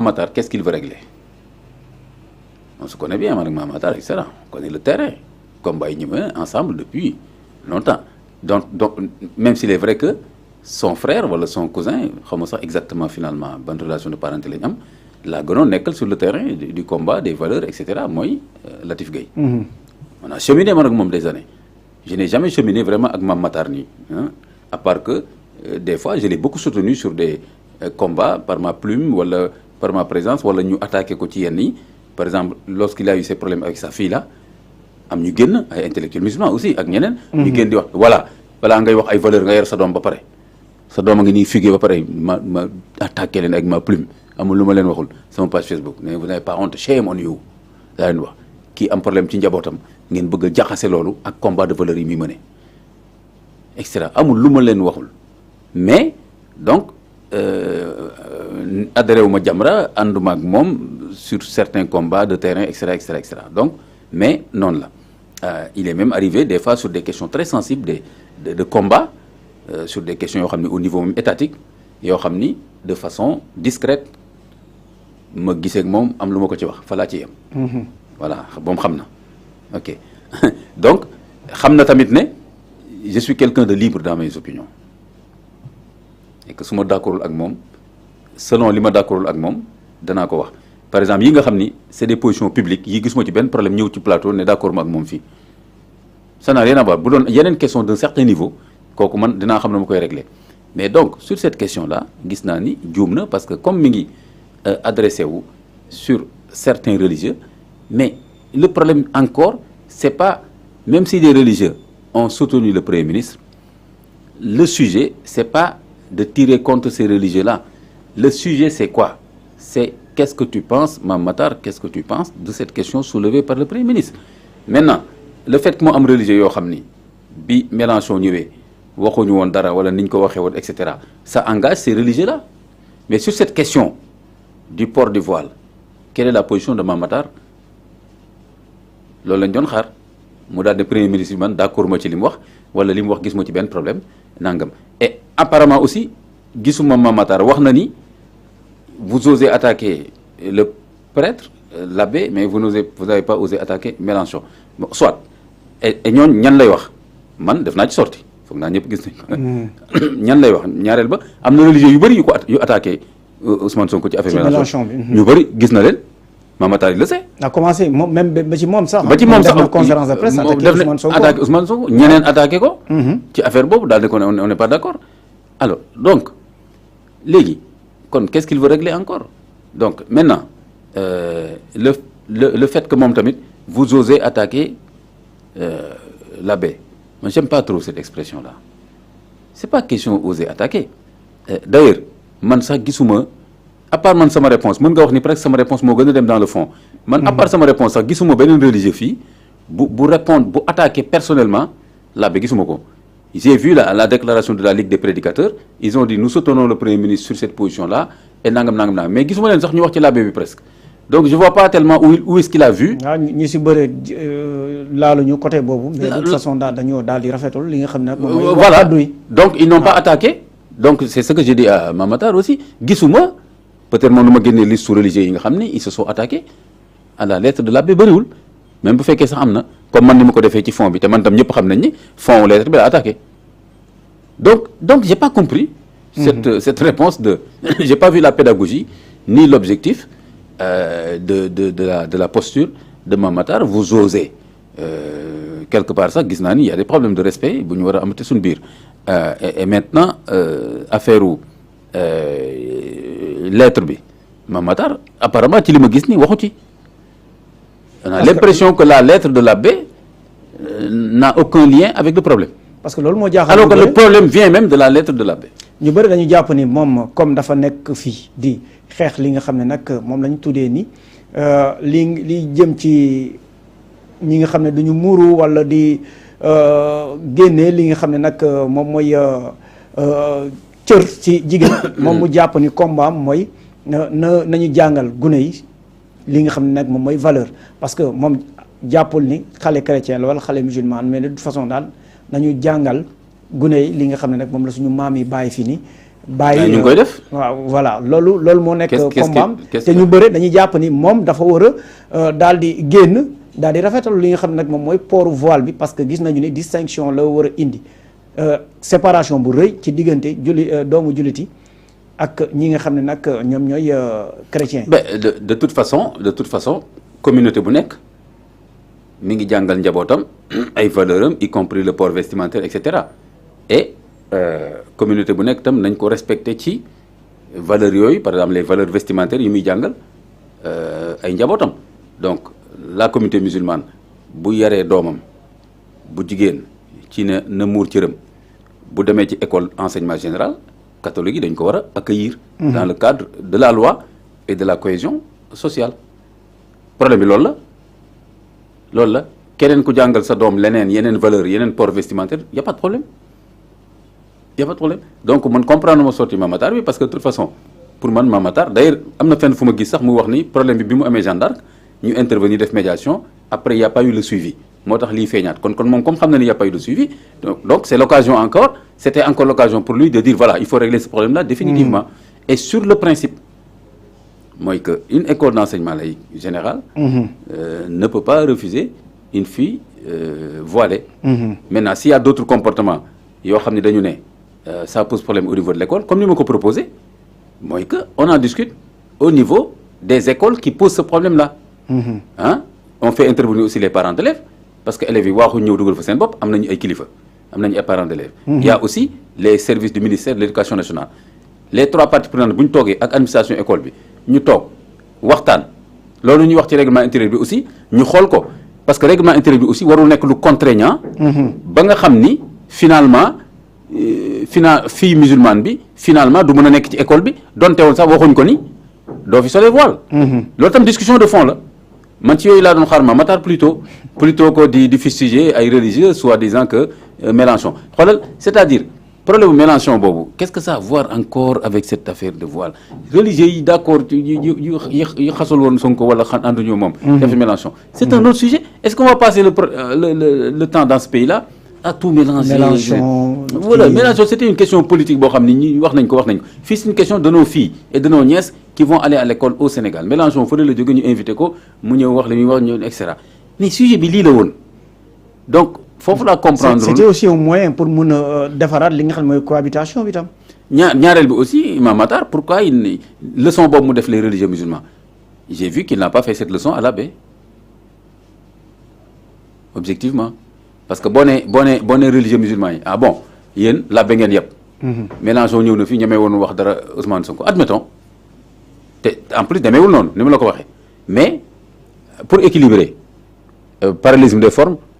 Matar, qu'est-ce qu'il veut régler? On se connaît bien, Mme Matar, etc. On connaît le terrain. Combat ensemble depuis longtemps. Donc, même s'il est vrai que son frère ou son cousin, comment ça exactement finalement, bonne relation de parenté, la gënoon nekkal sur le terrain du combat, des valeurs, etc. Moi, Latif Gueye. On a cheminé avec moi des années. Je n'ai jamais cheminé vraiment avec Mme Matar ni, hein, à part que des fois, je l'ai beaucoup soutenu sur des combats par ma plume ou par ma présence, ou nous attaquer quotidiennement. Par exemple, lorsqu'il a eu ses problèmes avec sa fille là, am ñu génn ay intellectuels musulmans aussi ak ñeneen. ñu génn di wax voilà balaa ngay wax ay valeurs nga yar sa doom ba pare. sa doom a ngi nii figé ba pare ma attaqué leen avec ma plume amul lu ma leen waxul sama page Facebook mais vous n'avez pas honte, shame on you daa leen wax kii am problème ci njabootam ngeen bëgg a jaxase loolu ak combat de valeurs yi muy mëne et cetera amul lu ma leen waxul mais donc adhéré wu ma Jamra ànduma ak moom sur certains combats de terrain et cetera et cetera et cetera donc mais non là. Il est même arrivé des fois sur des questions très sensibles de combat, sur des questions au niveau même étatique, de façon discrète. Je dis que je suis voilà, bon, ok. Donc, je suis quelqu'un de libre dans mes opinions. Et que si je suis d'accord avec moi, selon ce que je suis d'accord avec moi, je vais dire. Par exemple, c'est des positions publiques. Il y a un problème sur le plateau, on est d'accord avec mon fils. Ça n'a rien à voir. Il y a une question d'un certain niveau, que je vais régler. Mais donc, sur cette question-là, parce que comme je adressé sur certains religieux, mais le problème encore, c'est pas, même si les religieux ont soutenu le Premier ministre, le sujet, c'est pas de tirer contre ces religieux-là. Le sujet, c'est quoi? C'est qu'est-ce que tu penses, Mme Matar, qu'est-ce que tu penses de cette question soulevée par le Premier ministre? Maintenant, le fait que moi, je suis religieux, bi Mélenchon etc., ça engage ces religieux-là. Mais sur cette question du port du voile, quelle est la position de Mme Matar? C'est ce que je le Premier ministre d'accord avec ce qu'il wax wala li mu wax gis mo ci ben problème nangam. Et apparemment aussi gisuma Mme Matar wax na ni vous osez attaquer le prêtre, l'abbé, mais vous n'avez pas osé attaquer Mélenchon. Bon, soit. Et ñooñu ñan lay wax man def naa ci sorti foog naa ñëpp gis nañ ko. ñan lay wax ñaareel ba am na religieux yu bëri yu attaqué Ousmane Sonko ci affaire Mélenchon ñu bëri gis na leen Mme Matar le sait. a commencé même ba ci moom sax. ba ci moom sax def na conférence de presse attaqué Ousmane Sonko ñeneen attaqué ko. ci affaire boobu daal di ko on n'est pas d'accord. Alors donc léegi. Qu'est-ce qu'il veut régler encore? Donc, maintenant, le fait que mon tamit, vous osez attaquer l'abbé. Moi, j'aime pas trop cette expression-là. C'est pas question d'oser attaquer. D'ailleurs, man sa gisuma, à part man sama réponse, man nga wax ni presque sama réponse mo gëna dem dans le fond. Man à part sama réponse sax gisuma benen religieux fi bu répondre, bu attaquer personnellement l'abbé gisuma ko. J'ai vu la déclaration de la Ligue des prédicateurs, ils ont dit nous soutenons le Premier ministre sur cette position-là, et nangam nangam nangam. Mais gisuma len sax ñu wax ci l'abbé bi presque. Donc je vois pas tellement où est-ce qu'il a vu. ñu ci bëre laalu ñu côté bobu, mais de toute façon dañu dal di rafetul li nga xamné voilà. Donc ils n'ont pas attaqué. Donc c'est ce que j'ai dit à Mme Matar aussi. Gisuma peut-être mon ma génné liste religieux yi nga xamné ils se sont attaqués à la lettre de l'abbé bariwul. Même bu fekkee sax amna comme man ni ma ko defee ci fond bi te man tam ñëpp xam nañ ni fond lettre bi la attaqué. Donc j'ai pas compris cette réponse de j'ai pas vu la pédagogie ni l'objectif de la posture de Mme Matar. Vous osez quelque part ça gis naa ni il y a des problèmes de respect bu ñu war a amati suñu biir et maintenant affaire u lettre bi Mme Matar apparemment ci li ma gis ni waxu ci. On a l'impression que la lettre de l'abbé n'a aucun lien avec le problème. Parce que loolu moo jaaxal alors que le problème vient même de la lettre de l'abbé. ñu bëri dañu jàpp ni moom comme dafa nekk fii di xeex li nga xam ne nag moom la ñu tuddee ni li jëm ci ñi nga xam ne duñu muuru wala di génnee li nga xam ne nag moom mooy cër ci jigéen moom mu jàpp ni combat mooy nañu jàngal gune yi li nga xam ne nag moom mooy valeur parce que moom jàppul ni xale chrétien la wala xale musulman mais de toute façon daal nañu jàngal gune yi li nga xam ne nag moom la suñu maam yi bàyyi fi ni bàyyi ñu ngi koy def. waaw voilà loolu moo nekk combat qu'est-ce te ñu bëre dañuy jàpp ni moom dafa war a daal di génn daal di rafetal li nga xam ne nag moom mooy port voile bi parce que gis nañu ni distinction la war a indi séparation bu rëy ci diggante doomu jullit yi ak ñi nga xam ne nag ñoom ñooy chrétien. de toute façon communauté bu nekk mi ngi jàngal njabootam ay valeurs am y compris le port vestimentaire et cetera et communauté bu nekk tam nañ ko respecter ci valeurs yooyu par exemple les valeurs vestimentaires yi muy jàngal ay njabootam donc la communauté musulmane bu yaree doomam bu jigéen ci na muur cëram bu demee ci école enseignement général catholique yi dañ ko war a accueillir dans le cadre de la loi et de la cohésion sociale problème bi loolu la keneen ku jàngal sa doom leneen yeneen valeur yeneen port vestimentaire y a pas de problème donc man comprendre ma sorti Mame Matar bi parce que de toute façon pour man Mame Matar d'ailleurs am na fenn fu ma gis sax mu wax ni problème bi mu amee Jeanne d'Arc ñu intervenir def médiation après y a pas eu le suivi moo tax lii feeñaat kon moom comme xam na ni y a pas eu de suivi donc c'est l'occasion encore c'était encore l'occasion pour lui de dire voilà il faut régler ce problème-là définitivement et sur le principe mooy que une école d'enseignement laïque général ne peut pas refuser une fille voilée maintenant s'il y a d'autres comportements yoo xam ne dañu ne ça pose problème au niveau de l'école comme ni ma ko proposé mooy que on en discute au niveau des écoles qui posent ce problème-là on fait intervenir aussi les parents d'élèves parce que élèves yi waaxuñ ñëw dugal fa seen bopp am nañu ay kilifa am nañu ay parents d'élèves il y a aussi les services du ministère de l'éducation nationale les trois parties prenantes bu ñu toogee ak administration école bi ñu toog waxtaan loolu ñuy wax ci règlement intérieur bi aussi ñu xool ko parce que règlement intérieur bi aussi warul nekk lu contraignant ba nga xam ni finalement fille musulmane bi finalement du mën a nekk ci école bi donte woon sax waxuñ ko ni doo fi solee voile loolu tam discussion de fond la man ci yooyu laa doon xaar Mame Matar plutôt que di fustiger ay religieux soi-disant que Mélenchon xoolal c'est-à-dire problème bu Mélenchon boobu qu'est-ce que ça a à voir encore avec cette affaire de voile religieux yi d'accord yu xasul woon Sonko wala ànduñu moom def Mélenchon c'est un autre sujet est-ce qu'on va passer le temps dans ce pays-là à tout mélanger voilà Mélenchon c'était une question politique boo xam ni ñi wax nañ ko fii c'est une question de nos filles et de nos nièces qui vont aller à l'école au Sénégal Mélenchon fële la jóge ñu invité ko mu ñëw wax li muy wax ñëw et cetera mais sujet bi lii la woon donc foofu laa comprendre c'était aussi un moyen pour mun a defaraat li nga xam ne mooy cohabitation bi tam ñaareel bi aussi Mame Matar pourquoi leçon boobu mu def les religieux musulmans j'ai vu qu'il n'a pas fait cette leçon à l'abbé objectivement parce que boo nee religieux musulmans yi bon yéen l'abbé ngeen yëpp Mélenchon ñëw na fii ñemee woon wax dara Ousmane Sonko admettons te en plus demeewul noonu ni ma la ko waxee mais pour équilibrer parallélisme des formes